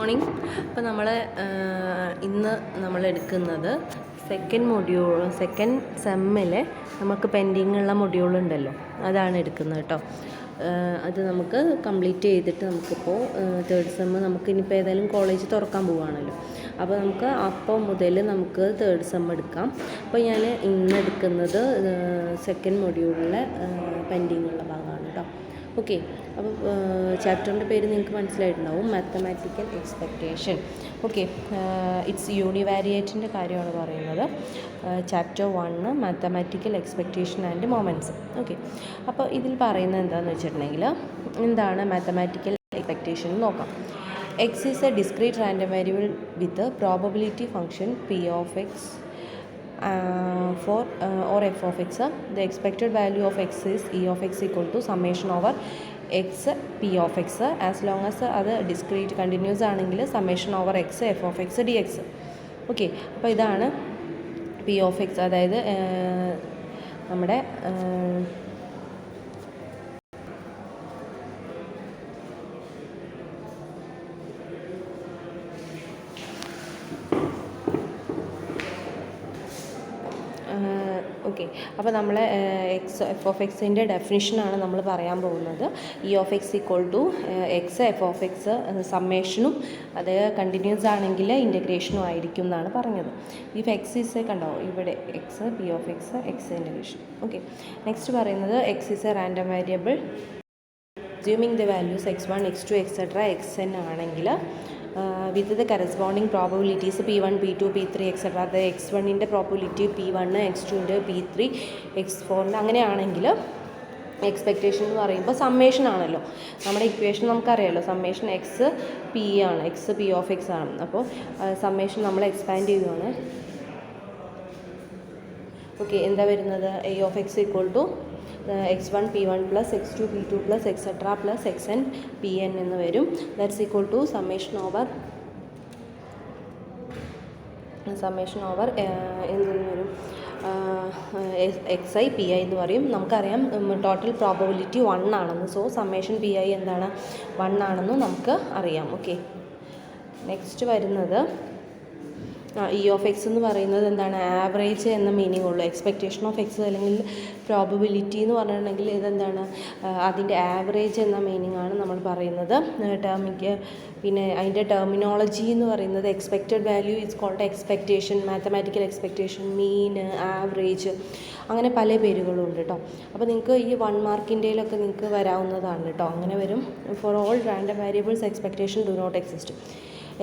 Morning. അപ്പോൾ ഇന്ന് നമ്മൾ എടുക്കുന്നത് സെക്കൻഡ് സെമ്മിലെ നമുക്ക് പെൻഡിങ് ഉള്ള മൊഡ്യൂളുണ്ടല്ലോ, അതാണ് എടുക്കുന്നത് കേട്ടോ. അത് നമുക്ക് കംപ്ലീറ്റ് ചെയ്തിട്ട് നമുക്കിപ്പോൾ തേർഡ് സെമ്മ് നമുക്ക് ഇനിയിപ്പോൾ ഏതായാലും കോളേജ് തുറക്കാൻ പോവുകയാണല്ലോ. അപ്പോൾ നമുക്ക് അപ്പോൾ മുതൽ നമുക്ക് തേർഡ് സെം എടുക്കാം. അപ്പോൾ ഞാൻ ഇന്ന് എടുക്കുന്നത് സെക്കൻഡ് മൊഡ്യൂളിലെ പെൻഡിങ് ഉള്ള ഭാഗമാണ് കേട്ടോ. ഓക്കെ, അപ്പോൾ ചാപ്റ്ററിൻ്റെ പേര് നിങ്ങൾക്ക് മനസ്സിലായിട്ടുണ്ടാവും, മാത്തമാറ്റിക്കൽ എക്സ്പെക്റ്റേഷൻ. ഓക്കെ, ഇറ്റ്സ് യൂണിവാരിയേറ്റിൻ്റെ കാര്യമാണ് പറയുന്നത്. Chapter 1 mathematical expectation and moments. Okay, അപ്പോൾ ഇതിൽ പറയുന്നത് എന്താണെന്ന് വെച്ചിട്ടുണ്ടെങ്കിൽ, എന്താണ് മാത്തമാറ്റിക്കൽ എക്സ്പെക്റ്റേഷൻ നോക്കാം. X is A discrete random variable with probability function P of X or f of x. The expected value of x is e of x equal to summation over x p of x. As long as അത് discrete continuous ആണെങ്കിൽ summation over x f of x dx. Okay, അപ്പോൾ ഇതാണ് p of x, അതായത് നമ്മുടെ okay, അപ്പോൾ നമ്മൾ F of എക്സിൻ്റെ ഡെഫിനിഷനാണ് നമ്മൾ പറയാൻ പോകുന്നത്. E of X equal to X F of X സമ്മേഷനും അത് കണ്ടിന്യൂസ് ആണെങ്കിൽ ഇൻ്റഗ്രേഷനും ആയിരിക്കും എന്നാണ് പറഞ്ഞത്. ഇഫ് എക്സ് ഈസ് കണ്ടോ ഇവിടെ X P of X X integration. Okay, next പറയുന്നത് X is a random variable assuming the values x1 x2 etcetera xn ആണെങ്കിൽ with the corresponding probabilities P1 P2 P3 etcetera. അത് x1ൻ്റെ probability P1, x2ൻ്റെ P3, x4ൻ്റെ അങ്ങനെയാണെങ്കിൽ expectation എന്ന് പറയുമ്പോൾ summation ആണല്ലോ. നമ്മുടെ equation നമുക്കറിയാമല്ലോ, സമ്മേഷൻ എക്സ് പി ആണ്, എക്സ് പി ഓഫ് എക്സ് ആണ്. അപ്പോൾ സമ്മേഷൻ നമ്മൾ എക്സ്പാൻഡ് ചെയ്യുകയാണ്. ഓക്കെ, എന്താ വരുന്നത്? E of X equal to x1 p1 plus x2 p2 plus etcetera plus xn pn എന്ന് വരും. That's equal to summation over എന്തെന്ന് വരും? xi pi എന്ന് പറയും. നമുക്കറിയാം ടോട്ടൽ പ്രോബബിലിറ്റി 1 ആണെന്ന്. സോ സമ്മേഷൻ pi എന്താണ്? 1 ആണെന്ന് നമുക്ക് അറിയാം. ഓക്കെ, നെക്സ്റ്റ് വരുന്നത് ഇ ഓഫ് എക്സ് എന്ന് പറയുന്നത് എന്താണ്? ആവറേജ് എന്ന മീനിങ് ഉള്ളൂ. എക്സ്പെക്റ്റേഷൻ ഓഫ് എക്സ് അല്ലെങ്കിൽ പ്രോബബിലിറ്റി എന്ന് പറഞ്ഞിട്ടുണ്ടെങ്കിൽ ഇതെന്താണ്? അതിൻ്റെ ആവറേജ് എന്ന മീനിങ് ആണ് നമ്മൾ പറയുന്നത്. പിന്നെ അതിൻ്റെ ടെർമിനോളജി എന്ന് പറയുന്നത് expected value is called expectation, mathematical expectation, mean, average, അങ്ങനെ പല പേരുകളുണ്ട് കേട്ടോ. അപ്പോൾ നിങ്ങൾക്ക് ഈ 1 മാർക്കിൻ്റെയിലൊക്കെ നിങ്ങൾക്ക് വരാവുന്നതാണ് കേട്ടോ. അങ്ങനെ വരും. For all random variables expectation do not exist.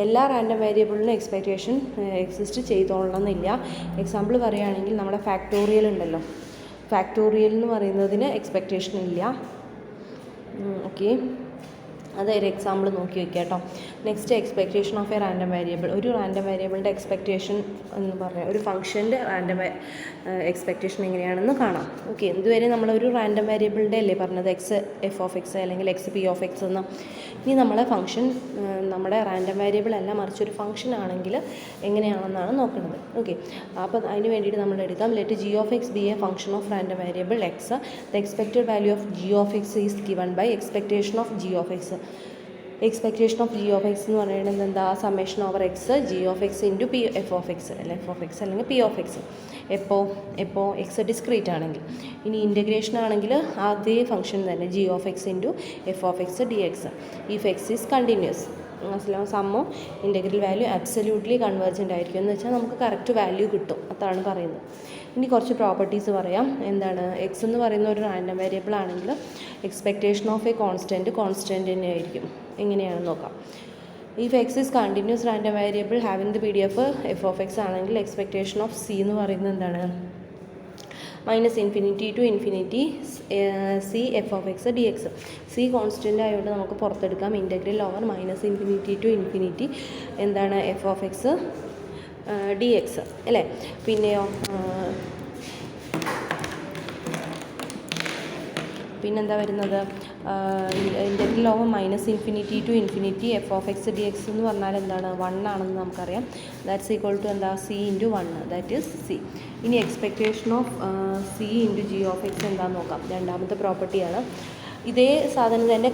എല്ലാ റാൻഡം വേരിയബിളിനും എക്സ്പെക്റ്റേഷൻ എക്സിസ്റ്റ് ചെയ്തോളണമെന്നില്ല. എക്സാമ്പിൾ പറയുകയാണെങ്കിൽ നമ്മുടെ ഫാക്ടോറിയൽ ഉണ്ടല്ലോ, ഫാക്ടോറിയൽ എന്ന് പറയുന്നതിന് എക്സ്പെക്റ്റേഷൻ ഇല്ല. ഓക്കെ, അതൊരു എക്സാമ്പിൾ നോക്കി വയ്ക്കുക കേട്ടോ. Next expectation of a random variable. ഒരു റാൻഡം വേരിയബിളിൻ്റെ എക്സ്പെക്റ്റേഷൻ എന്ന് പറഞ്ഞാൽ ഒരു ഫംഗ്ഷൻ്റെ റാൻഡം എക്സ്പെക്റ്റേഷൻ എങ്ങനെയാണെന്ന് കാണാം. ഓക്കെ, ഇതുവരെ നമ്മളൊരു റാൻഡം വേരിയബിളിൻ്റെ അല്ലേ പറഞ്ഞത്, എക്സ് എഫ് ഓഫ് എക്സ് അല്ലെങ്കിൽ എക്സ് പി ഓഫ് എക്സ് എന്ന്. ഇനി നമ്മളെ ഫംഗ്ഷൻ നമ്മുടെ റാൻഡം വേരിയബിൾ അല്ല, മറിച്ചൊരു ഫംഗ്ഷൻ ആണെങ്കിൽ എങ്ങനെയാണെന്നാണ് നോക്കുന്നത്. ഓക്കെ, അപ്പോൾ അതിന് വേണ്ടിയിട്ട് നമ്മൾ എടുക്കാം let g of x be a function of random variable x. The expected value of G of x is given by expectation of G of x. Expectation of G of X എന്ന് പറയുന്നത് എന്താ? Summation over x g of X into p f of x അല്ലെ, f of x അല്ലെങ്കിൽ p of x. എപ്പോൾ x discrete ആണെങ്കിൽ. ഇനി integration ആണെങ്കിൽ അതേ ഫംഗ്ഷൻ തന്നെ g of X into F of X D X. If X is continuous സമ്മോ integral value absolutely convergent ആയിരിക്കും എന്ന് വെച്ചാൽ നമുക്ക് കറക്റ്റ് വാല്യൂ കിട്ടും, അതാണ് പറയുന്നത്. ഇനി കുറച്ച് പ്രോപ്പർട്ടീസ് പറയാം. എന്താണ്? എക്സ് എന്ന് പറയുന്ന ഒരു റാൻഡം വേരിയബിൾ ആണെങ്കിൽ എക്സ്പെക്റ്റേഷൻ ഓഫ് എ കോൺസ്റ്റൻറ്റ് തന്നെ ആയിരിക്കും. എങ്ങനെയാണെന്ന് നോക്കാം. If X is continuous random variable having the P D F F of X ആണെങ്കിൽ എക്സ്പെക്റ്റേഷൻ ഓഫ് സി എന്ന് പറയുന്നത് എന്താണ്? -∞ to ∞ C F of X D X. C constant ആയതുകൊണ്ട് നമുക്ക് പുറത്തെടുക്കാം. ഇൻ്റഗ്രൽ ഓവർ -∞ to ∞ എന്താണ്? F of X D X അല്ലേ. പിന്നെയോ പിന്നെന്താ വരുന്നത്? Integral over -∞ to ∞ F of X D X എന്ന് പറഞ്ഞാൽ എന്താണ്? 1 ആണെന്ന് നമുക്കറിയാം. ദാറ്റ്സ് ഈക്വൾ ടു എന്താ? C into 1, that is C. ഇനി expectation of C into G of X എന്താണെന്ന് നോക്കാം. രണ്ടാമത്തെ പ്രോപ്പർട്ടിയാണ്. ഇതേ സാധനം തന്നെ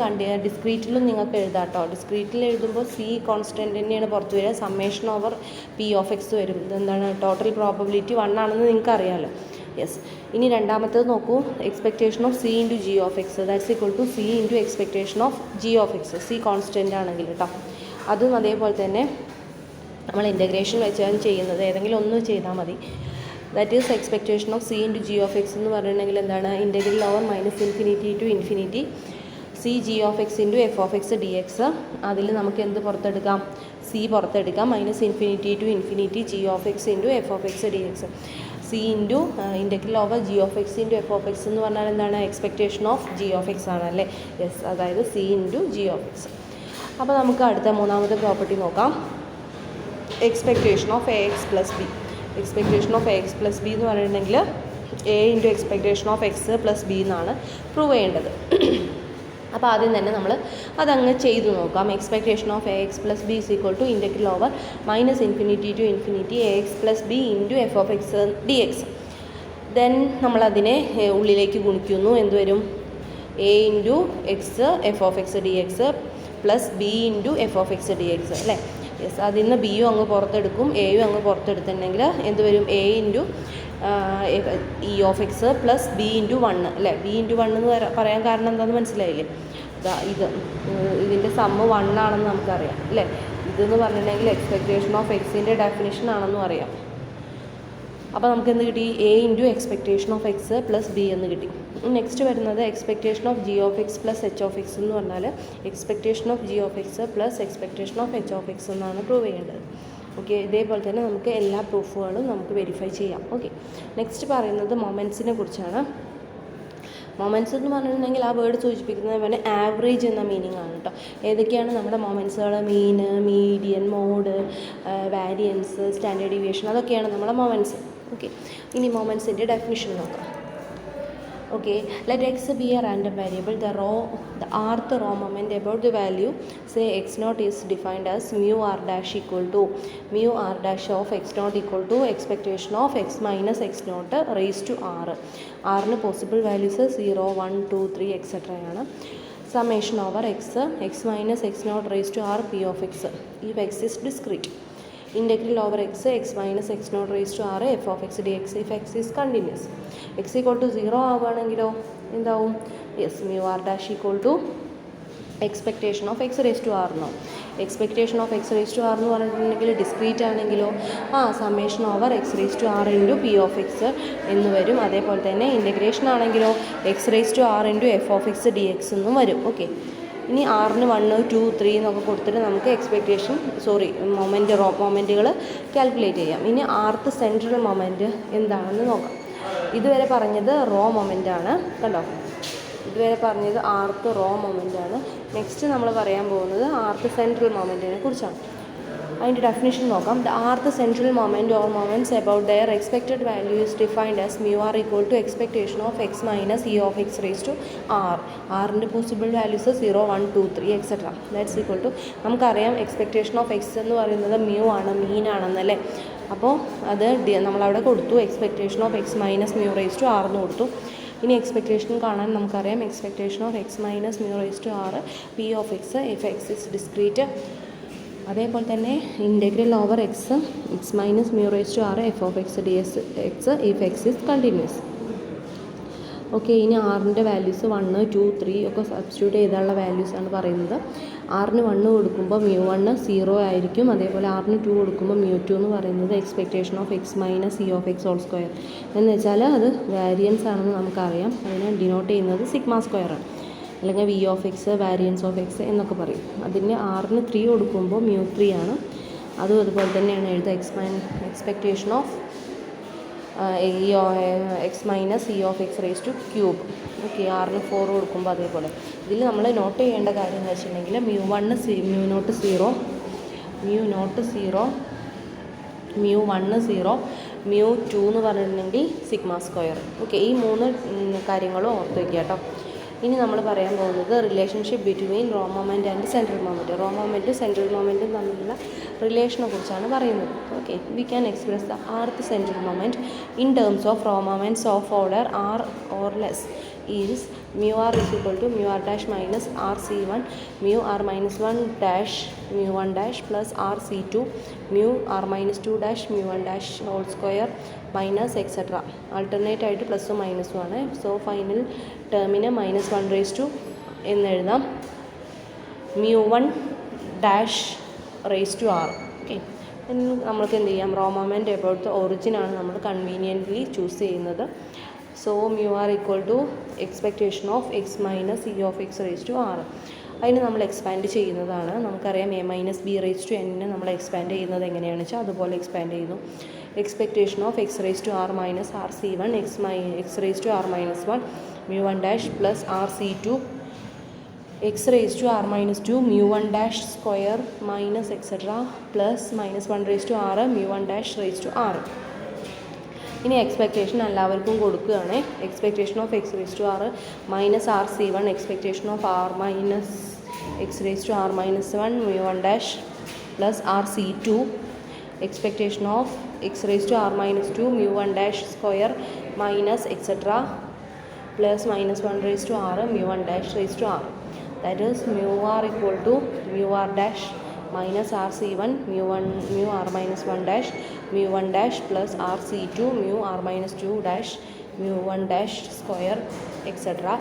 ഡിസ്ക്രീറ്റിലും നിങ്ങൾക്ക് എഴുതാം കേട്ടോ. ഡിസ്ക്രീറ്റിൽ എഴുതുമ്പോൾ സി കോൺസ്റ്റൻറ്റ് തന്നെയാണ് പുറത്ത് വരിക, summation over P of X വരും. ഇതെന്താണ്, ടോട്ടൽ പ്രോബബിലിറ്റി 1 ആണെന്ന് നിങ്ങൾക്ക് അറിയാമല്ലോ. യെസ്. ഇനി രണ്ടാമത്തേത് നോക്കൂ, expectation of C into G of x that's equal to c into expectation of G of x. C constant ആണെങ്കിൽ കേട്ടോ. അതും അതേപോലെ തന്നെ നമ്മൾ ഇൻ്റഗ്രേഷൻ വെച്ചാണ് ചെയ്യുന്നത്, ഏതെങ്കിലും ഒന്ന് ചെയ്താൽ മതി. That is expectation of C into G of X എന്ന് പറഞ്ഞിട്ടുണ്ടെങ്കിൽ എന്താണ്, integral over minus infinity to infinity C G of X into F of X D X. അതിൽ നമുക്ക് എന്ത് പുറത്തെടുക്കാം, സി പുറത്തെടുക്കാം. Minus infinity to infinity G of X into F of X D X. C into integral over G of X into F of X എന്ന് പറഞ്ഞാൽ എന്താണ്, expectation of G of X ആണല്ലേ. Yes, അതായത് c into G of x. അപ്പോൾ നമുക്ക് അടുത്ത മൂന്നാമത്തെ property നോക്കാം, expectation of A X plus b. Expectation of A X plus b എന്ന് പറയുന്നുണ്ടെങ്കിൽ a into expectation of x plus b എന്നാണ് പ്രൂവ് ചെയ്യേണ്ടത്. അപ്പോൾ ആദ്യം തന്നെ നമ്മൾ അതങ്ങ് ചെയ്തു നോക്കാം. Expectation of A X plus b is equal to integral over minus infinity to infinity a X plus B into F of X D X. Then നമ്മളതിനെ ഉള്ളിലേക്ക് ഗുണിക്കുന്നു. എന്തുവരും, A into X F of X D X plus B into F of X D X അല്ലേ. Yes, അതിൽ നിന്ന് ബിയും അങ്ങ് പുറത്തെടുക്കും, എയും അങ്ങ് പുറത്തെടുത്തിട്ടുണ്ടെങ്കിൽ എന്ത് വരും, A into E of x plus B into 1 അല്ലേ. ബി ഇൻറ്റു 1 എന്ന് പറയാൻ കാരണം എന്താണെന്ന് മനസ്സിലായില്ലേ. ഇതിൻ്റെ സമ്മ് 1 ആണെന്ന് നമുക്കറിയാം അല്ലേ. ഇതെന്ന് പറഞ്ഞിട്ടുണ്ടെങ്കിൽ എക്സ്പെക്റ്റേഷൻ ഓഫ് എക്സിൻ്റെ ഡെഫിനിഷൻ ആണെന്നും അറിയാം. അപ്പോൾ നമുക്ക് എന്ത് കിട്ടി, A into expectation of x plus b എന്ന് കിട്ടി. നെക്സ്റ്റ് വരുന്നത് expectation of G of x plus H of X എന്ന് പറഞ്ഞാൽ expectation of G of x plus expectation of H of X എന്നാണ് പ്രൂവ് ചെയ്യേണ്ടത്. ഓക്കെ, ഇതേപോലെ തന്നെ നമുക്ക് എല്ലാ പ്രൂഫുകളും നമുക്ക് വെരിഫൈ ചെയ്യാം. ഓക്കെ, നെക്സ്റ്റ് പറയുന്നത് മൊമെൻറ്റ്സിനെ കുറിച്ചാണ്. മൊമെൻറ്റ്സ് എന്ന് പറഞ്ഞിട്ടുണ്ടെങ്കിൽ ആ വേർഡ് സൂചിപ്പിക്കുന്നത് പോലെ ആവറേജ് എന്ന മീനിങ് ആണ് കേട്ടോ. ഏതൊക്കെയാണ് നമ്മുടെ മൊമെൻറ്റ്സുകൾ, mean, median, mode, variance, standard deviation, അതൊക്കെയാണ് നമ്മുടെ മൊമെൻറ്റ്സ്. ഓക്കെ, ഇനി മൊമെൻറ്റ്സിൻ്റെ ഡെഫിനിഷൻ നോക്കാം. Okay, let x be a random variable. The rth raw moment about the value, say x naught, is defined as mu r dash equal to mu r dash of x naught equal to expectation of x minus x naught raised to r. R ന് possible values 0, 1, 2, 3 etc. ആണ്. Summation over x minus x naught raised to r p of x if x is discrete. Integral over x minus x naught raised to r f of x dx if x is continuous. X equal to 0 ആവുകയാണെങ്കിലോ എന്താവും, yes, mu r dash equal to expectation of X raise to R എന്നോ. Expectation of X raise to R എന്ന് പറഞ്ഞിട്ടുണ്ടെങ്കിൽ discrete ആണെങ്കിലോ summation over X raise to R into P of X എന്ന് വരും. അതേപോലെ തന്നെ ഇൻ്റഗ്രേഷൻ ആണെങ്കിലോ X raise to R into F of X D X എന്നും വരും. ഓക്കെ, ഇനി ആറിന് 1, 2, 3 എന്നൊക്കെ കൊടുത്തിട്ട് നമുക്ക് മൊമെൻറ്റുകൾ കാൽക്കുലേറ്റ് ചെയ്യാം. ഇനി ആർത്ത് സെൻട്രൽ മൊമെൻറ്റ് എന്താണെന്ന് നോക്കാം. ഇതുവരെ പറഞ്ഞത് റോ മൊമെൻ്റ് ആണ് കണ്ടോ. ഇതുവരെ പറഞ്ഞത് ആർത്ത് റോ മൊമെൻ്റ് ആണ്. നെക്സ്റ്റ് നമ്മൾ പറയാൻ പോകുന്നത് ആർത്ത് സെൻട്രൽ മൊമെൻറ്റിനെ കുറിച്ചാണ്. അതിൻ്റെ ഡെഫിനിഷൻ നോക്കാം. The rth central moment or moments about their expected value is defined as mu r equal to expectation of x minus e of x raised to r. ആറിൻ്റെ possible values 0, 1, 2, 3 etcetera. That's equal to നമുക്കറിയാം expectation of X എന്ന് പറയുന്നത് mu ആണ്, മീൻ ആണെന്നല്ലേ. അപ്പോൾ അത് നമ്മളവിടെ കൊടുത്തു, expectation of x minus mu raise to R എന്ന് കൊടുത്തു. ഇനി എക്സ്പെക്റ്റേഷൻ കാണാൻ നമുക്കറിയാം expectation of x minus mu raise to r p of x if x is discrete. അതേപോലെ തന്നെ integral over x minus mu raise to r f of X D X if x is continuous. Okay, ഇനി ആറിൻ്റെ values 1, 2, 3 ഒക്കെ substitute ചെയ്താലുള്ള വാല്യൂസാണ് പറയുന്നത്. ആറിന് 1 കൊടുക്കുമ്പോൾ mu 1 0 ആയിരിക്കും. അതേപോലെ ആറിന് 2 കൊടുക്കുമ്പോൾ mu 2 എന്ന് പറയുന്നത് expectation of x minus E of X whole square എന്ന് വെച്ചാൽ അത് വാരിയൻസ് ആണെന്ന് നമുക്കറിയാം. അതിനെ ഡിനോട്ട് ചെയ്യുന്നത് സിഗ്മ സ്ക്വയർ ആണ്, അല്ലെങ്കിൽ v of x, variance of x എന്നൊക്കെ പറയും. അതിന് ആറിന് 3 കൊടുക്കുമ്പോൾ mu 3 ആണ്. അതും അതുപോലെ തന്നെയാണ് എഴുതുക, expectation of x minus E of X raise to cube. Okay, ആറിന് 4 കൊടുക്കുമ്പോൾ അതേപോലെ. ഇതിൽ നമ്മൾ നോട്ട് ചെയ്യേണ്ട കാര്യം എന്ന് വെച്ചിട്ടുണ്ടെങ്കിൽ mu 1 mu നോട്ട് 0, mu 2 എന്ന് പറഞ്ഞിട്ടുണ്ടെങ്കിൽ സിഗ്മ സ്ക്വയർ. ഓക്കെ, ഈ 3 കാര്യങ്ങളും ഓർത്ത് വയ്ക്കുക കേട്ടോ. ഇനി നമ്മൾ പറയാൻ പോകുന്നത് relationship between raw moment and central moment. Raw മൊമെൻറ്റും സെൻട്രൽ മൊമെൻറ്റും തമ്മിലുള്ള റിലേഷനെ കുറിച്ചാണ് പറയുന്നത്. Okay, we can express the rth central moment in terms of raw moments of order R or less is mu r is equal to mu r dash minus r c1 mu r minus 1 dash mu 1 dash plus r c2 mu r minus 2 dash mu 1 dash whole square minus etc. alternate ആയിട്ട് പ്ലസും മൈനസും ആണ്. So final ടേമിന് -1 raised to എന്ന് എഴുതാം mu 1 dash raised to r. Okay, നമ്മൾക്ക് എന്ത് ചെയ്യാം, raw moment about the ഒറിജിനാണ് നമ്മൾ കൺവീനിയൻ്റ്ലി ചൂസ് ചെയ്യുന്നത്. So mu r equal to expectation of x minus E of X raise to r. അതിന് നമ്മൾ എക്സ്പാൻഡ് ചെയ്യുന്നതാണ്. നമുക്കറിയാം a minus b raise to എന്നെ നമ്മൾ എക്സ്പാൻഡ് ചെയ്യുന്നത് എങ്ങനെയാണെന്ന് വെച്ചാൽ അതുപോലെ എക്സ്പാൻഡ് ചെയ്യുന്നു. Expectation of X raise to r minus r c one x raise to r minus 1 mu 1 dash plus r c two x raised to r minus 2 mu 1 dash square minus etc plus -1 raised to r mu 1 dash raised to r. ഇനി expectation എല്ലാവർക്കും കൊടുക്കുകയാണ്. Expectation of X raise to r minus r c one expectation of r minus x raise to r minus 1 mu 1 dash plus r c two expectation of X raise to r minus 2 mu 1 dash square minus etc plus -1 raised to r mu 1 dash raised to r. That is mu r equal to mu r dash minus r c1 mu r minus 1 dash mu 1 dash plus r c2 mu r minus 2 dash mu 1 dash square etc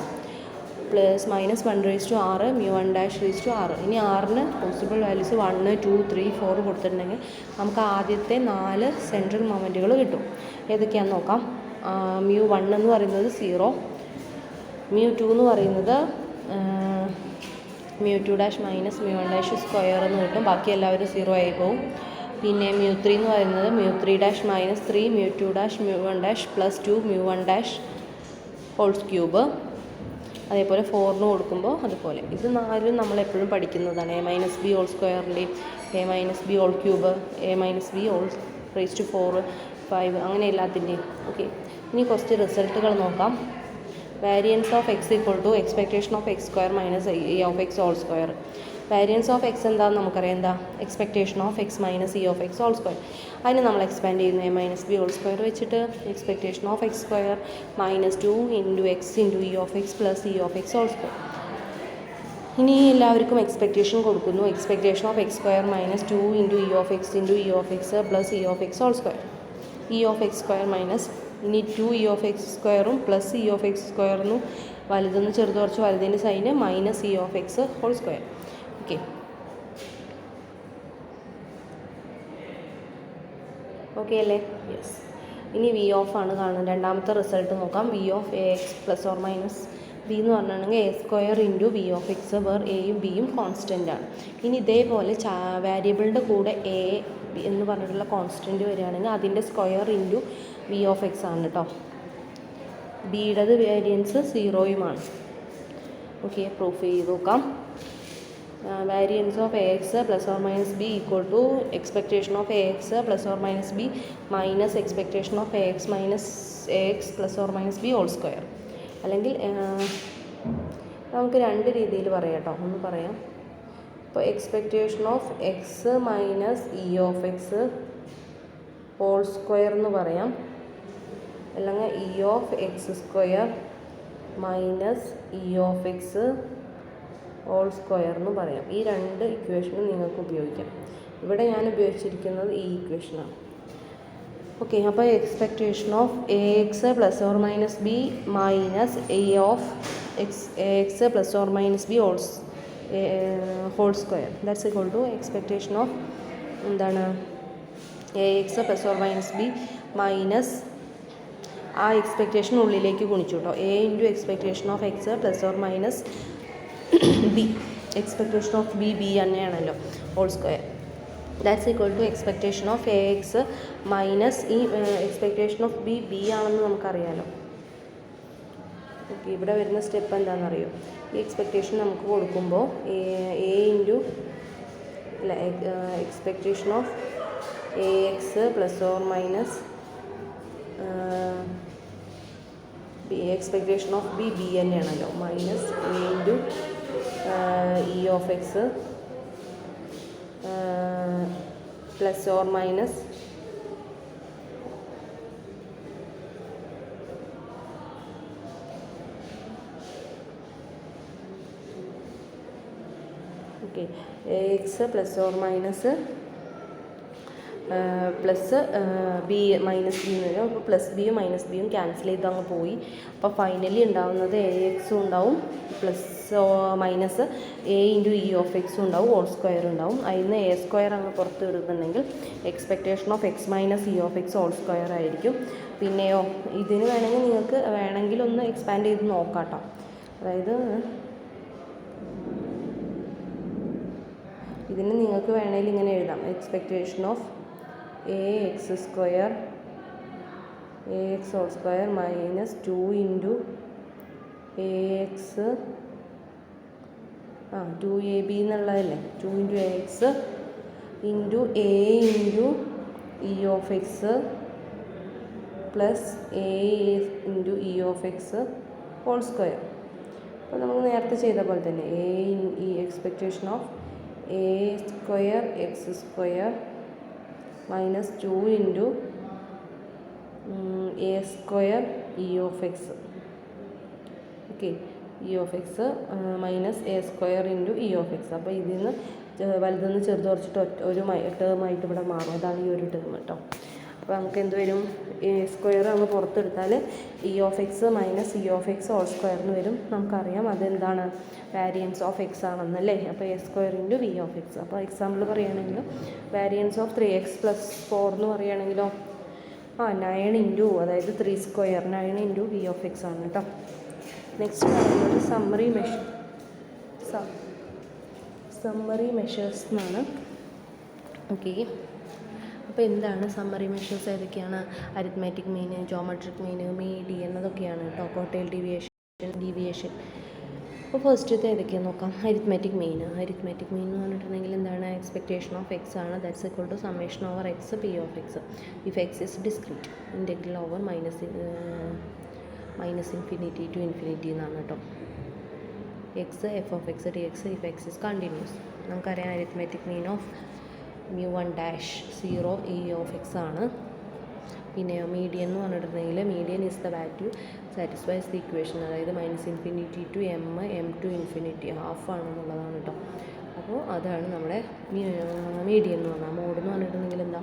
plus -1 raised to r mu 1 dash raised to r. ഇനി ആറിന് possible values 1 2 3 4 കൊടുത്തിട്ടുണ്ടെങ്കിൽ നമുക്ക് ആദ്യത്തെ 4 central മൊമെൻറ്റുകൾ കിട്ടും. ഏതൊക്കെയാണെന്ന് നോക്കാം. mu 1 എന്ന് പറയുന്നത് 0, mu 2 എന്ന് പറയുന്നത് mu 2 dash minus mu 1 dash square എന്ന് കിട്ടും. ബാക്കി എല്ലാവരും 0 ആയി പോകും. പിന്നെ mu 3 എന്ന് പറയുന്നത് mu 3 dash minus 3 mu 2 dash mu 1 dash plus 2 mu 1 dash whole cube. അതേപോലെ 4ന് കൊടുക്കുമ്പോൾ അതുപോലെ. ഇത് 4 നമ്മളെപ്പോഴും പഠിക്കുന്നതാണ്. എ മൈനസ് ബി ഹോൾ സ്ക്വയറിൻ്റെയും A minus B whole cube A minus B whole raise to 4 5 അങ്ങനെ എല്ലാത്തിൻ്റെയും. ഓക്കെ, ഇനി കുറച്ച് റിസൾട്ടുകൾ നോക്കാം. variance of x equal to expectation of x square minus e of x whole square. variance of x എന്താണെന്ന് നമുക്കറിയാം. എന്താ? expectation of x minus e of x whole square. അതിന് നമ്മൾ എക്സ്പാൻഡ് ചെയ്യുന്നു a minus B whole square വെച്ചിട്ട് expectation of x square minus 2 into x into e of x plus e of x whole square. ഇനി എല്ലാവർക്കും expectation കൊടുക്കുന്നു. expectation of x square minus 2 into e of x into e of x plus e of x whole square. e of x square minus ഇനി 2 E of X സ്ക്വയറും plus E of X സ്ക്വയറിനും വലുതെന്ന് ചെറുത് കുറച്ച് വലുതിൻ്റെ സൈന് minus E of X whole square. Okay, okay അല്ലേ? Yes. ഇനി വി ഓഫ് ആണ് കാണുന്നത്. രണ്ടാമത്തെ റിസൾട്ട് നോക്കാം. V of A X plus or minus B എന്ന് പറഞ്ഞിട്ടുണ്ടെങ്കിൽ A square into V of X where എയും ബിയും കോൺസ്റ്റൻ്റ് ആണ്. ഇനി ഇതേപോലെ വാരിയബിളിൻ്റെ കൂടെ എ എന്ന് പറഞ്ഞിട്ടുള്ള കോൺസ്റ്റൻറ്റ് വരികയാണെങ്കിൽ അതിൻ്റെ square into V of x ആണ് കേട്ടോ. ബിയുടേത് വേരിയൻസ് 0യുമാണ്. ഓക്കെ, പ്രൂഫ് ചെയ്ത് നോക്കാം. Variance of A X plus or minus b equal to expectation of A X plus or minus b minus expectation of A x minus a X plus or minus B whole square. അല്ലെങ്കിൽ നമുക്ക് രണ്ട് രീതിയിൽ പറയാം കേട്ടോ. ഒന്ന് പറയാം. ഇപ്പോൾ expectation of x minus E of X whole square എന്ന് പറയാം. അല്ലെങ്കിൽ e of x square minus E of X whole square എന്ന് പറയാം. ഈ രണ്ട് ഇക്വേഷനും നിങ്ങൾക്ക് ഉപയോഗിക്കാം. ഇവിടെ ഞാൻ ഉപയോഗിച്ചിരിക്കുന്നത് ഈ ഇക്വേഷനാണ്. ഓക്കെ, അപ്പോൾ expectation of A X plus or minus b minus a of x plus or minus B whole square that's equal to expectation of എന്താണ് a X plus or minus b minus ആ expectation ഉള്ളിലേക്ക് ഗുണിച്ചു കേട്ടോ. A into expectation of x plus or minus b. Expectation of b തന്നെയാണല്ലോ whole square. That's equal to expectation of A x minus ഈ expectation of B ആണെന്ന് നമുക്കറിയാലോ. Okay, ഇവിടെ വരുന്ന സ്റ്റെപ്പ് എന്താണെന്നറിയോ? ഈ എക്സ്പെക്റ്റേഷൻ നമുക്ക് കൊടുക്കുമ്പോൾ a into expectation of A X plus or minus b expectation of b തന്നെയാണല്ലോ minus a into E of x plus or minus x plus or minus plus b minus B എന്ന് വരും. അപ്പോൾ plus ബിയും minus ബിയും cancel ചെയ്ത് അങ്ങ് പോയി. അപ്പോൾ ഫൈനലി ഉണ്ടാവുന്നത് എ എക്സും ഉണ്ടാവും plus minus a into E of എക്സും ഉണ്ടാവും ഹോൾ സ്ക്വയർ ഉണ്ടാവും. അതിൽ നിന്ന് എ സ്ക്വയർ അങ്ങ് പുറത്ത് ഇടുന്നുണ്ടെങ്കിൽ expectation of x minus E of X whole square ആയിരിക്കും. പിന്നെയോ ഇതിന് വേണമെങ്കിൽ നിങ്ങൾക്ക് വേണമെങ്കിൽ ഒന്ന് എക്സ്പാൻഡ് ചെയ്ത് നോക്കാം കേട്ടോ. അതായത് ഇതിന് നിങ്ങൾക്ക് വേണമെങ്കിൽ ഇങ്ങനെ എഴുതാം, expectation of A x square a x whole square minus 2 into a x 2ab എന്നുള്ളതല്ലേ, 2 into a x into a into E of x plus a into E of X whole square. അപ്പോൾ നമുക്ക് നേരത്തെ ചെയ്ത പോലെ തന്നെ എ ഈ expectation of a square x square minus 2 into a square e of x. Okay, e of x minus a square into E of x. അപ്പോൾ ഇതിൽ നിന്ന് വലുതെന്ന് ചെറുത് കുറച്ചിട്ട് ഒരു ടേമായിട്ട് ഇവിടെ മാറും. അതാണ് ഈ ഒരു ടേം കേട്ടോ. അപ്പോൾ നമുക്ക് എന്ത് വരും, എ സ്ക്വയർ അങ്ങ് പുറത്തെടുത്താൽ E of x minus E of X whole സ്ക്വയറിന് വരും. നമുക്കറിയാം അതെന്താണ്, വാരിയൻസ് ഓഫ് എക്സ് ആണെന്നല്ലേ. അപ്പോൾ a square into V of x. അപ്പോൾ എക്സാമ്പിൾ പറയുകയാണെങ്കിൽ വാരിയൻസ് ഓഫ് 3x + 4 എന്ന് പറയുകയാണെങ്കിലോ 9 ഇൻറ്റു അതായത് 3 square 9 into V of x ആണ് കേട്ടോ. നെക്സ്റ്റ് പറയുന്നത് സമ്മറി മെഷേഴ്സ് എന്നാണ്. ഓക്കെ, അപ്പോൾ എന്താണ് സമ്മറി മെഷേഴ്സ്? ഏതൊക്കെയാണ്? Arithmetic mean, geometric mean, median, അതൊക്കെയാണ് കേട്ടോ. Quartile deviation. അപ്പോൾ ഫസ്റ്റത്തെ ഏതൊക്കെയാണെന്ന് നോക്കാം. അരിത്മാറ്റിക് മീൻ എന്ന് പറഞ്ഞിട്ടുണ്ടെങ്കിൽ എന്താണ്, എക്സ്പെക്റ്റേഷൻ ഓഫ് എക്സ് ആണ്. That's equal to summation over x P of x if x is discrete integral over minus infinity to infinity എന്നാണ് കേട്ടോ. X F of X D X if x is continuous. നമുക്കറിയാം arithmetic mean of μ1 0 E of x ആണ്. പിന്നെ median എന്ന് പറഞ്ഞിട്ടുണ്ടെങ്കിൽ median is the value satisfies the equation, അതായത് -∞ to m to infinity half ആണെന്നുള്ളതാണ് കേട്ടോ. അപ്പോൾ അതാണ് നമ്മുടെ മീഡിയൻ എന്ന് പറഞ്ഞാൽ. മോഡ് എന്ന് പറഞ്ഞിട്ടുണ്ടെങ്കിൽ എന്താ,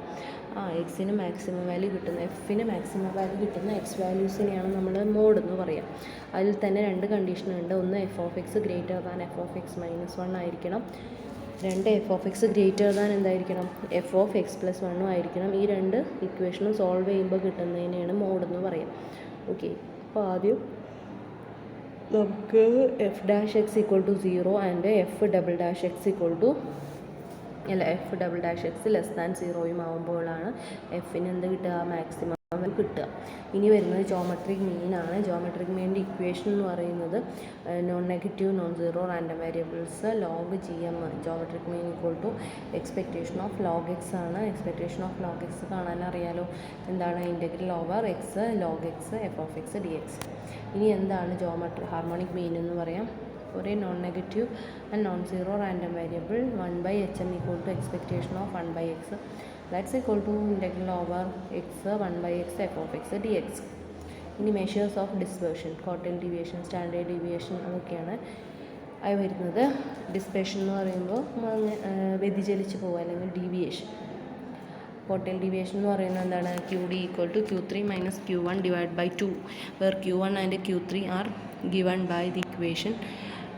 എക്സിന് മാക്സിമം വാല്യൂ കിട്ടുന്ന എഫിന് മാക്സിമം വാല്യൂ കിട്ടുന്ന എക്സ് വാല്യൂസിനെയാണ് നമ്മൾ മോഡ് എന്ന് പറയുക. അതിൽ തന്നെ 2 കണ്ടീഷനുണ്ട്. ഒന്ന് F of X greater than F of X -1 ആയിരിക്കണം. 2 F of X greater than എന്തായിരിക്കണം, എഫ് ഓഫ് എക്സ് പ്ലസ് 1 ആയിരിക്കണം. ഈ 2 ഇക്വേഷനും സോൾവ് ചെയ്യുമ്പോൾ കിട്ടുന്നതിനെയാണ് മോഡ് എന്ന് പറയാം. ഓക്കെ, അപ്പോൾ ആദ്യം നമുക്ക് f dash x equal to 0 and f double dash x equal to f double dash x less than 0 ആകുമ്പോഴാണ് എഫിന് എന്ത് കിട്ടുക, മാക്സിമം കിട്ടുക. ഇനി വരുന്നത് ജോമെട്രിക് മീനാണ്. ജോമെട്രിക് മീനിൻ്റെ ഇക്വേഷൻ എന്ന് പറയുന്നത് non negative non zero random variables log GM. Geometric mean equal to expectation of log x ആണ്. എക്സ്പെക്റ്റേഷൻ ഓഫ് ലോഗ് എക്സ് കാണാൻ അറിയാലോ, എന്താണ്, integral over x log x F of X D x. ഇനി എന്താണ് harmonic mean എന്ന് പറയാം. ഒരു non negative and non zero random variable 1/HM equal to expectation of 1/x. That's equal to integral over x 1/x f of X D x. ഇനി measures of dispersion, quartile deviation, standard deviation, അതൊക്കെയാണ് ആയി വരുന്നത്. Dispersion എന്ന് പറയുമ്പോൾ വ്യതിചലിച്ച് പോകുക അല്ലെങ്കിൽ deviation. Quartile deviation എന്ന് പറയുന്നത് എന്താണ്, QD equal to Q3 minus Q1 divide by 2 where Q1 and Q3 are given by the equation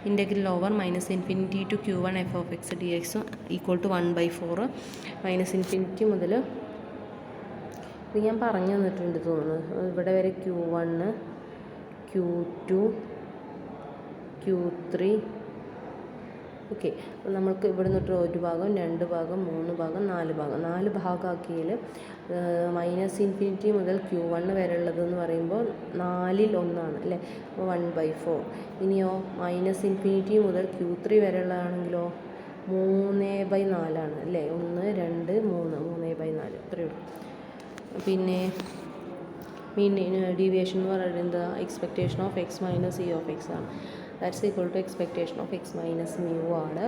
integral over -∞ to Q1 f of X D x equal to 1/4. -∞ മുതൽ ഇത് ഞാൻ പറഞ്ഞു തന്നിട്ടുണ്ട് തോന്നുന്നു, ഇവിടെ വരെ Q1 Q2 Q3. ഓക്കെ, അപ്പോൾ നമുക്ക് ഇവിടെ നിന്നിട്ട് 1 ഭാഗം 2 ഭാഗം 3 ഭാഗം 4 ഭാഗമാക്കിയതിൽ -∞ മുതൽ Q1 വരെ ഉള്ളതെന്ന് പറയുമ്പോൾ 4ൽ 1 ആണ് അല്ലേ, അപ്പോൾ 1/4. ഇനിയോ -∞ മുതൽ Q3 വരെ ഉള്ളതാണെങ്കിലോ 3/4 ആണ് അല്ലേ, 1 2 3 3/4 ഇത്രയേ ഉള്ളൂ. പിന്നെ മീൻ ഡീവിയേഷൻ എന്ന് പറയുന്നത് expectation of x minus E of x ആണ്. That's equal to expectation of x minus mu ആണ്.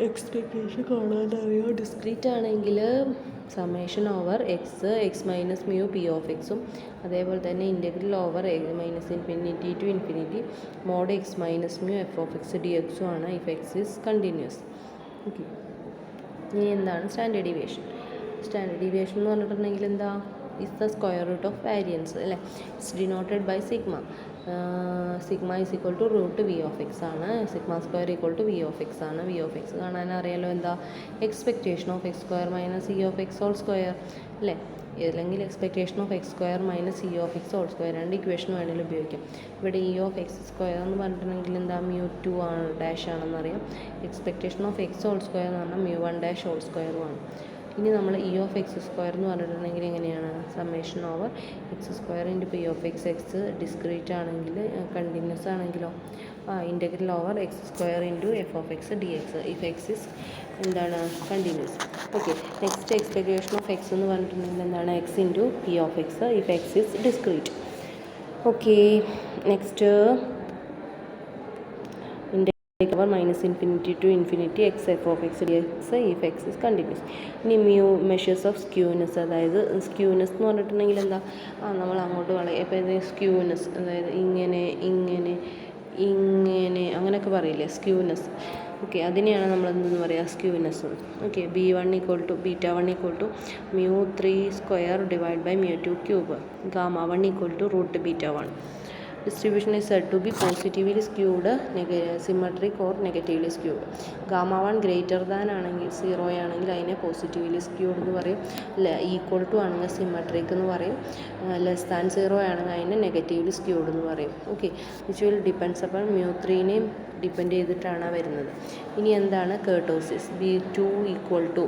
എക്സ്പെക്റ്റേഷൻ കാണാൻ അറിയാം. ഡിസ്ക്രീറ്റ് ആണെങ്കിൽ summation over x minus mu p of എക്സും, അതേപോലെ തന്നെ integral over -∞ to infinity mod x minus mu f of X d എക്സും ആണ് if X is continuous. Okay. ഇനി എന്താണ് സ്റ്റാൻഡേർഡ് ഡീവിയേഷൻ? സ്റ്റാൻഡേർഡ് ഡീവിയേഷൻ എന്ന് പറഞ്ഞിട്ടുണ്ടെങ്കിൽ എന്താ? Is the square root of variance അല്ലേ. It's denoted by sigma. Sigma is equal to root V of x ആണ്. Sigma square equal to V of x ആണ്. V of x കാണാൻ അറിയാലോ എന്താ? Expectation of x square minus E of X whole square അല്ലേ. അല്ലെങ്കിൽ expectation of x square minus E of X whole square, രണ്ട് equation വേണമെങ്കിലും ഉപയോഗിക്കാം. ഇവിടെ ഇ ഓഫ് എക്സ് സ്ക്വയർ എന്ന് പറഞ്ഞിട്ടുണ്ടെങ്കിൽ എന്താ? മ്യൂ 2 ആണ് ഡാഷ് ആണെന്നറിയാം. Expectation of X whole square എന്ന് പറഞ്ഞാൽ മ്യൂ 1 ഡാഷ് ഹോൾ സ്ക്വയറുമാണ്. ഇനി നമ്മൾ ഇ ഓഫ് എക്സ് സ്ക്വയർ എന്ന് പറഞ്ഞിട്ടുണ്ടെങ്കിൽ എങ്ങനെയാണ്? Summation over x square into P of X. X discrete ആണെങ്കിൽ, കണ്ടിന്യൂസ് ആണെങ്കിലോ integral over x square into F of X D X if x is എന്താണ്? Continuous. Okay. Next expectation of X എന്ന് പറഞ്ഞിട്ടുണ്ടെങ്കിൽ എന്താണ്? X into P of x if x is discrete. Okay. Next over minus infinity to infinity x F of X D X if x is continuous. ഇനി measures of skewness, അതായത് skewness എന്ന് പറഞ്ഞിട്ടുണ്ടെങ്കിൽ എന്താ? നമ്മൾ അങ്ങോട്ട് കളയും. ഇപ്പോൾ ഇത് സ്ക്യൂനെസ്, അതായത് ഇങ്ങനെ ഇങ്ങനെ ഇങ്ങനെ അങ്ങനെയൊക്കെ പറയില്ലേ സ്ക്യൂനെസ്. ഓക്കെ. അതിനെയാണ് നമ്മൾ എന്തെന്ന് പറയുക? Skewness. Okay. B1 equal to β1 equal to mu 3 square divide by mu 2 cube. γ1 equal to root β1. Distribution is said to be positively skewed, symmetric or negatively skewed. γ1 greater than ആണെങ്കിൽ 0 ആണെങ്കിൽ അതിനെ positively squid എന്ന് പറയും. Equal to ആണെങ്കിൽ symmetric എന്ന് പറയും. Less than 0 ആണെങ്കിൽ അതിനെ നെഗറ്റീവ്ലി സ്ക്യൂഡ് എന്ന് പറയും. ഓക്കെ. വിച്ച് വിൽ ഡിപ്പെൻഡ്സ് അപ്പോൾ മ്യൂ 3നെയും ഡിപ്പെൻഡ് ചെയ്തിട്ടാണ് വരുന്നത്. ഇനി എന്താണ് kurtosis? B2 equal to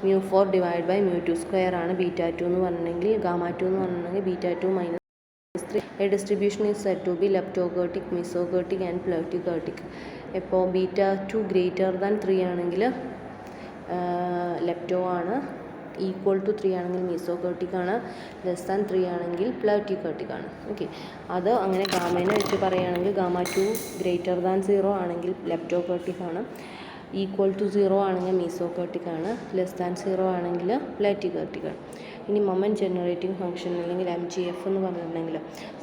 mu 4 divide by mu 2 square ആണ് β2 എന്ന് പറഞ്ഞിട്ടുണ്ടെങ്കിൽ. γ2 എന്ന് പറഞ്ഞിട്ടുണ്ടെങ്കിൽ β2 minus 3. A distribution is said to be leptokurtic, mesokurtic and platykurtic. ഇപ്പോൾ β2 ഗ്രേറ്റർ ദാൻ 3 ആണെങ്കിൽ ലെപ്റ്റോ ആണ്, ഈക്വൽ ടു 3 ആണെങ്കിൽ മീസോകർട്ടിക് ആണ്, ലെസ് ദാൻ 3 ആണെങ്കിൽ പ്ലാറ്റിക്കർട്ടിക് ആണ്. ഓക്കെ. അത് അങ്ങനെ ഗാമേനെ വെച്ച് പറയുകയാണെങ്കിൽ γ2 ഗ്രേറ്റർ ദാൻ 0 ആണെങ്കിൽ ലെപ്റ്റോകർട്ടിക് ആണ്, ഈക്വൽ ടു 0 ആണെങ്കിൽ മീസോകർട്ടിക് ആണ്, ലെസ് ദാൻ 0 ആണെങ്കിൽ പ്ലാറ്റിക്കർട്ടിക് ആണ്. ഇനി മൊമെൻറ്റ് ജനറേറ്റിംഗ് ഫംഗ്ഷൻ അല്ലെങ്കിൽ MGF എന്ന് പറഞ്ഞിട്ടുണ്ടെങ്കിൽ,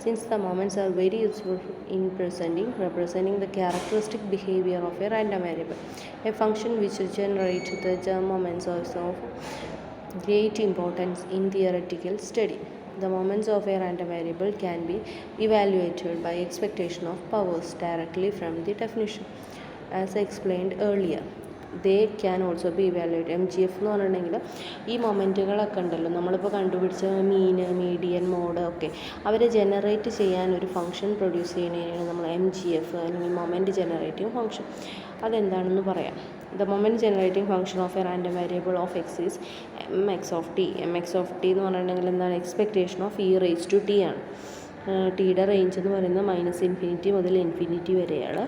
since the moments are very useful in representing the characteristic behavior of a random variable, a function which generates the moments is of great importance in theoretical study. The moments of a random variable can be evaluated by expectation of powers directly from the definition. As I explained earlier, they can also be evaluated. MGF എന്ന് പറഞ്ഞിട്ടുണ്ടെങ്കിൽ ഈ മൊമെൻറ്റുകളൊക്കെ ഉണ്ടല്ലോ, നമ്മളിപ്പോൾ കണ്ടുപിടിച്ച മീന്, median, mode ഒക്കെ അവരെ generate ചെയ്യാൻ ഒരു ഫംഗ്ഷൻ പ്രൊഡ്യൂസ് ചെയ്യുന്നതിനാണ് നമ്മൾ MGF അല്ലെങ്കിൽ മൊമെൻറ്റ് ജനറേറ്റിംഗ് ഫംഗ്ഷൻ. അതെന്താണെന്ന് പറയാം. The moment generating function of a random variable of x is mx of t. mx of t എന്ന് പറഞ്ഞിട്ടുണ്ടെങ്കിൽ എന്താണ്? Expectation of e raise to t ആണ്. ടിയുടെ റേഞ്ച് എന്ന് പറയുന്നത് -∞ മുതൽ ഇൻഫിനിറ്റി വരെയാണ്.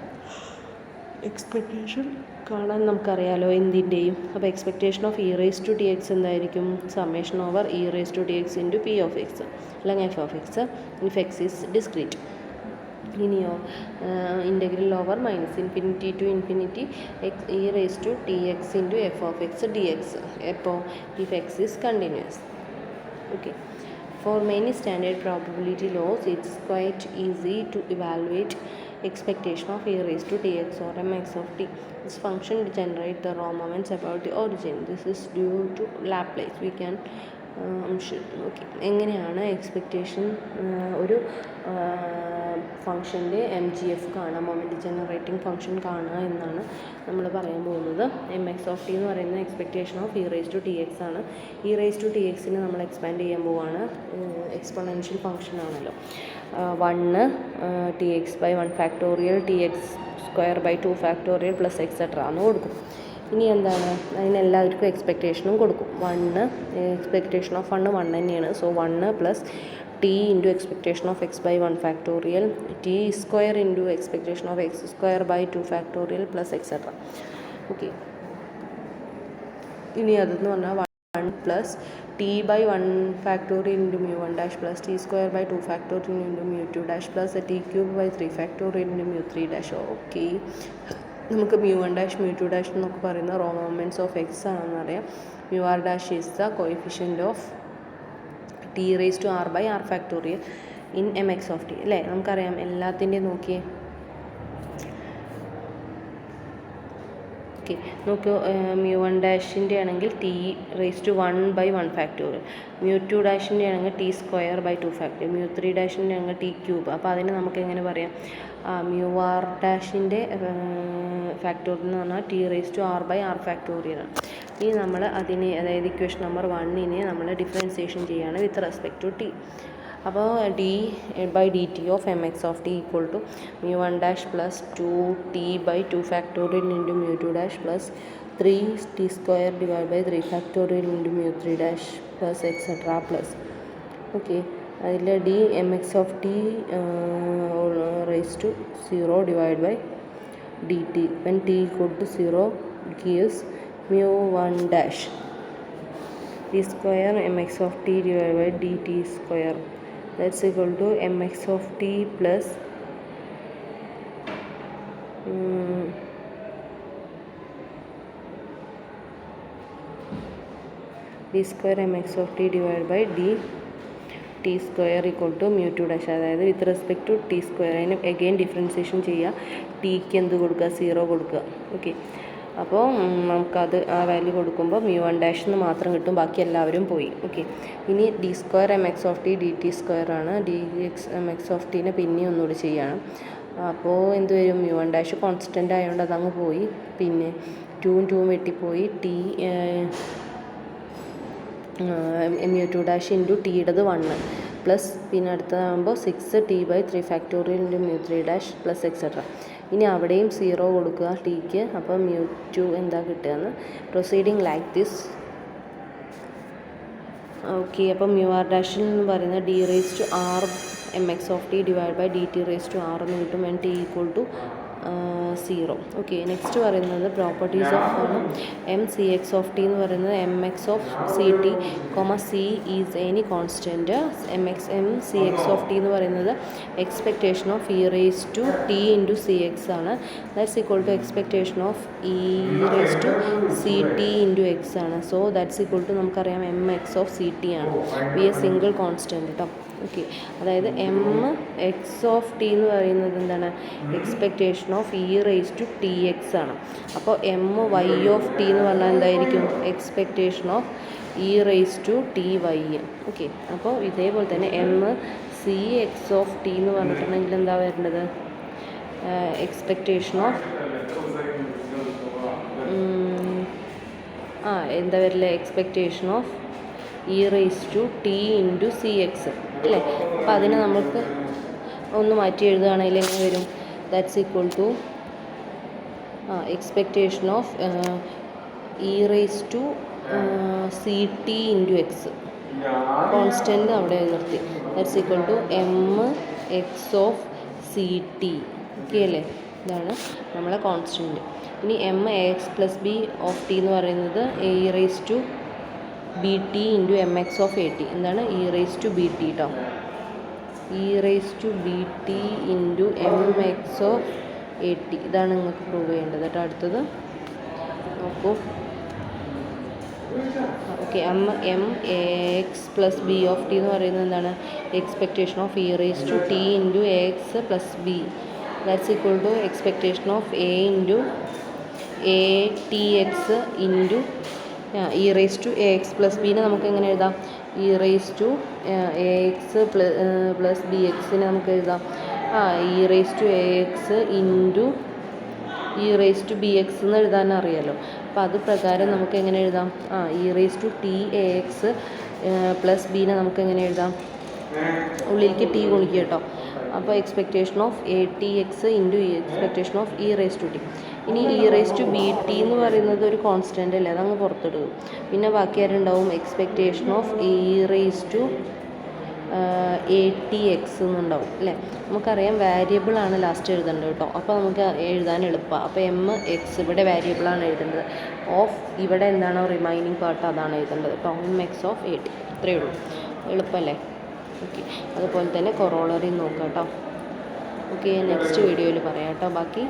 എക്സ്പെക്റ്റേഷൻ കാണാൻ നമുക്കറിയാലോ എന്തിൻ്റെയും. അപ്പോൾ expectation of e raise to t x എന്തായിരിക്കും? Summation over e raise to t x into P of x അല്ലെങ്കിൽ f of x if X is discrete. ഇനിയോ integral over -∞ to infinity x e raise to t x into F of X D x. എപ്പോൾ? If X is continuous. Okay. For many standard probability laws, it's quite easy to evaluate expectation of e raised to tx or mx of t. This function generates the raw moments about the origin. This is due to Laplace. We can okay. എങ്ങനെയാണ് expectation ഒരു ഫംഗ്ഷൻ്റെ MGF കാണുക, moment generating function കാണുക എന്നാണ് നമ്മൾ പറയാൻ പോകുന്നത്. mx of t എന്ന് പറയുന്നത് expectation of e raise to t x ആണ്. e റേസ് ടു ടി എക്സിന് നമ്മൾ എക്സ്പാൻഡ് ചെയ്യാൻ പോവുകയാണ്. എക്സ്പൊണൻഷ്യൽ ഫംഗ്ഷൻ ആണല്ലോ. 1 tx by 1 factorial tx square by 2 factorial plus etcetera എന്ന് കൊടുക്കും. ഇനി എന്താണ്? അതിനെല്ലാവർക്കും എക്സ്പെക്റ്റേഷനും കൊടുക്കും. 1 എക്സ്പെക്റ്റേഷൻ ഓഫ് 1 തന്നെയാണ്. So 1 plus t into expectation of x by 1 factorial t square into expectation of x square by 2 factorial plus etcetera. Okay. ഇനി അതെന്ന് പറഞ്ഞാൽ 1 plus t by 1 factorial into mu 1 dash plus t square by 2 factorial into mu 2 dash plus t cube by 3 factorial into mu 3 dash. Okay. നമുക്ക് mu 1 dash mu 2 dash എന്നൊക്കെ പറയുന്ന raw moments of x ആണെന്നറിയാം. Mu r dash is the coefficient of t raise to r by r factorial in mx of t അല്ലേ. നമുക്കറിയാം എല്ലാത്തിൻ്റെയും നോക്കിയേ. Okay നോക്കൂ, mu 1 ഡാഷിൻ്റെ ആണെങ്കിൽ t⁻1/1 ഫാക്ടോറിയൽ, മ്യൂ 2 ഡാഷിൻ്റെ ആണെങ്കിൽ t²/2 ഫാക്ടോറിയൽ, മ്യൂ 3 ഡാഷിൻ്റെ ആണെങ്കിൽ t³ അപ്പോൾ അതിന് നമുക്ക് എങ്ങനെ പറയാം, മ്യൂ r ഡാഷിൻ്റെ ഫാക്ടോറിയൽ എന്ന് പറഞ്ഞാൽ t⁻r/r ഫാക്ടോറിയലാണ്. ഇനി നമ്മൾ അതിനെ, അതായത് ഇക്വേഷൻ നമ്പർ 1നെ നമ്മൾ ഡിഫറൻസിയേഷൻ ചെയ്യുകയാണ് വിത്ത് റെസ്പെക്ട് ടു t. അപ്പോൾ d/dt of mx of t equal to mu 1 dash plus 2t/2 factorial into mu 2 dash plus 3t² / 3 factorial into mu 3 dash plus etcetera plus. Okay, അതിൽ d mx of t raised to 0 divided by dt when t equal to 0 gives mu 1 dash d square mx of t divided by dt square, that's equal to mx of t plus d square mx of t divided by d t square equal to mu 2 dash, അതായത് with respect to t square. അതിന് again differentiation ചെയ്യുക, ടിക്ക് എന്ത് കൊടുക്കുക, 0 കൊടുക്കുക. Okay, അപ്പോൾ നമുക്കത് ആ വാല്യൂ കൊടുക്കുമ്പോൾ മ്യൂ 1 ഡാഷ് എന്ന് മാത്രം കിട്ടും, ബാക്കി എല്ലാവരും പോയി. ഓക്കെ, ഇനി d square mx of T dt square ആണ്, dx mx ഓഫ് ടീനെ പിന്നെയും ഒന്നുകൂടി ചെയ്യണം. അപ്പോൾ എന്ത് വരും, മ്യൂ 1 ഡാഷ് കോൺസ്റ്റൻ്റ് ആയതുകൊണ്ട് അതങ്ങ് പോയി, പിന്നെ 2 വെട്ടിപ്പോയി, ടി മ്യൂ 2 ഡാഷ് ഇൻറ്റു ടിയുടേത് 1 പ്ലസ്, പിന്നെ അടുത്തതാകുമ്പോൾ 6t/3 factorial into mu 3 dash plus etcetera. ഇനി അവിടെയും 0 കൊടുക്കുക ടിക്ക്, അപ്പോൾ മ്യൂ 2 എന്താ കിട്ടുകയെന്ന്. Proceeding like this. ഓക്കെ, അപ്പോൾ മ്യൂ ആർ ഡാഷിൽ എന്ന് പറയുന്നത് d⁻r mx of t divide by dt⁻r എന്ന് കിട്ടും when t equal to 0. Okay, next പറയുന്നത് പ്രോപ്പർട്ടീസ് ഓഫ് ആണ്. M c x of t എന്ന് പറയുന്നത് M x of c t c is any constant. M c x of t എന്ന് പറയുന്നത് expectation of e raise to t into c x ആണ്. That's equal to expectation of e raise to c t into x ആണ്. So that's equal to നമുക്കറിയാം M x of c t ആണ്, be a single constant കേട്ടോ. Okay, അതായത് M x of t എന്ന് പറയുന്നത് എന്താണ്, expectation of e raise to t x ആണ്. അപ്പോൾ എം വൈ ഓഫ് ടി എന്ന് പറഞ്ഞാൽ എന്തായിരിക്കും, expectation of e raise to t y. Okay, അപ്പോൾ ഇതേപോലെ തന്നെ m c x of t എന്ന് പറഞ്ഞിട്ടുണ്ടെങ്കിൽ എന്താ വരേണ്ടത്, എക്സ്പെക്റ്റേഷൻ ഓഫ് എന്താ വരില്ല, expectation of e raise to t into c x അല്ലേ. അപ്പോൾ അതിന് നമുക്ക് ഒന്ന് മാറ്റി എഴുതുകയാണെങ്കിൽ എങ്ങനെ വരും, that's equal to expectation of e raise to c t into x, constant അവിടെ നിർത്തി, that's equal to M x of c t. Okay അല്ലേ, ഇതാണ് നമ്മളെ കോൺസ്റ്റൻറ്റ്. ഇനി M a X plus b of t എന്ന് പറയുന്നത് e raise to b t into M x of a t. എന്താണ്, e raise to b t കേട്ടോ, e raise to b t into M x of a t. ഇതാണ് നിങ്ങൾക്ക് prove ചെയ്യേണ്ടത് കേട്ടോ. അടുത്തത് നോക്കൂ. Okay, M a X plus b of t എന്ന് പറയുന്നത് എന്താണ്, expectation of e raise to t into a X plus b, that's equal to expectation of a into a t x into e raise to a X plus ബീനെ നമുക്ക് എങ്ങനെ എഴുതാം, e raise to a X plus b എക്സിനെ നമുക്ക് എഴുതാം e raise to a x into e raise to b x എന്ന് എഴുതാൻ അറിയാമല്ലോ. അപ്പോൾ അത് പ്രകാരം നമുക്ക് എങ്ങനെ എഴുതാം, e raise to t a X plus ബീനെ നമുക്ക് എങ്ങനെ എഴുതാം, ഉള്ളിലേക്ക് ടി ഗുണിക്കുക കേട്ടോ. അപ്പോൾ expectation of a t x into expectation of e raise to t. ഇനി e raise to b t എന്ന് പറയുന്നത് ഒരു കോൺസ്റ്റൻ്റ് അല്ലേ, അതങ്ങ് പുറത്തിടുക. പിന്നെ ബാക്കി ആരുണ്ടാവും, expectation of e raise to a t x എന്നുണ്ടാവും അല്ലേ. നമുക്കറിയാം വേരിയബിളാണ് ലാസ്റ്റ് എഴുതേണ്ടത് കേട്ടോ, അപ്പോൾ നമുക്ക് എഴുതാൻ എളുപ്പമാണ്. അപ്പോൾ എം എക്സ് ഇവിടെ വേരിയബിളാണ് എഴുതേണ്ടത്, ഓഫ് ഇവിടെ എന്താണോ റിമൈനിങ് പാർട്ട് അതാണ് എഴുതേണ്ടത് കേട്ടോ. M x of a T, ഇത്രയേ ഉള്ളൂ, എളുപ്പമല്ലേ. ഓക്കെ, അതുപോലെ തന്നെ കൊറോളറി നോക്കാം കേട്ടോ. ഓക്കെ, നെക്സ്റ്റ് വീഡിയോയിൽ പറയാം കേട്ടോ ബാക്കി.